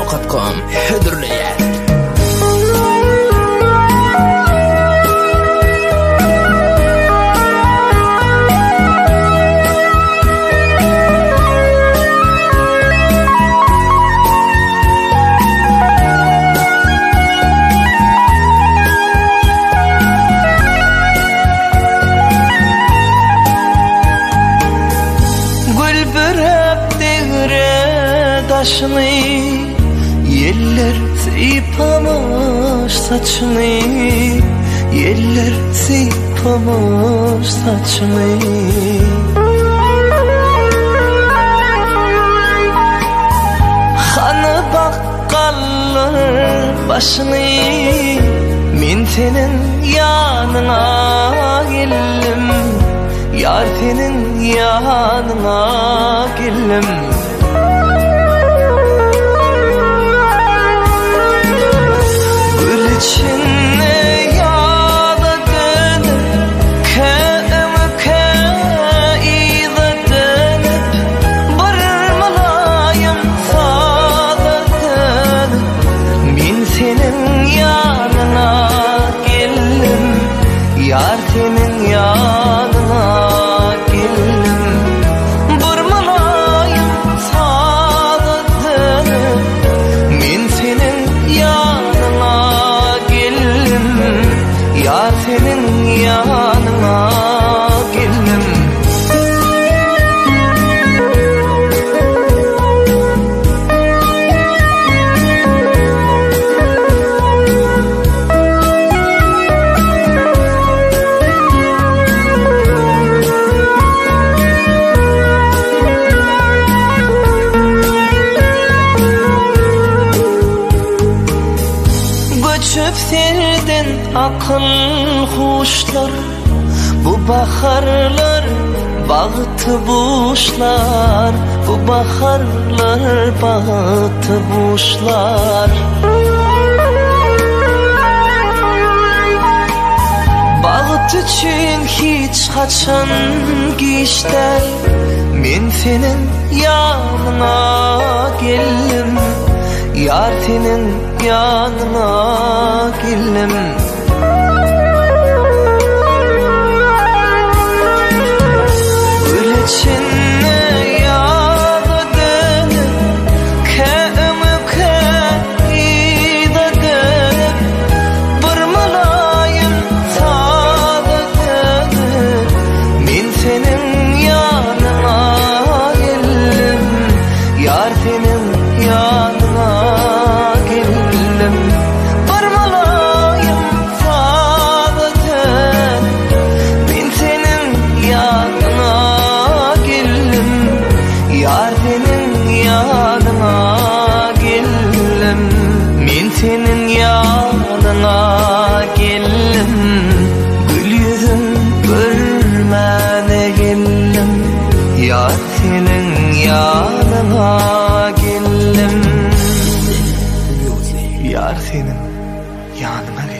gmail.com hüdürleyer. Taşını yeller sipamış saçını, yeller sipamış saçını. Hanı bakkallar başını, min senin yanına geldim, yar senin yanına geldim. İçine yağda dönüp, kemike iyide dönüp, barmalayım sağda dönüp, min senin yanına geldim, yar senin yanına geldim, barmalayım sağda dönüp, min senin yanına, yar senin yanına geldim. Göçüp serdin akıl kuşlar, bu baharlar bağıtı buşlar, bu baharlar bağıtı buşlar. Bağıt için hiç kaçan geçler, men senin yanına geldim, yar senin yanına geldim. İçine yağda dönüp, kemike iyide dönüp, barmalayım sağda dönüp, min senin yanına geldim, yar senin yanına geldim, barmalayım sağda dönüp, min senin yanına, yar senin yanına geldim, min senin yanına geldim, gül yüzün görmene geldim, yar senin yanına geldim, yar senin yanına geldim.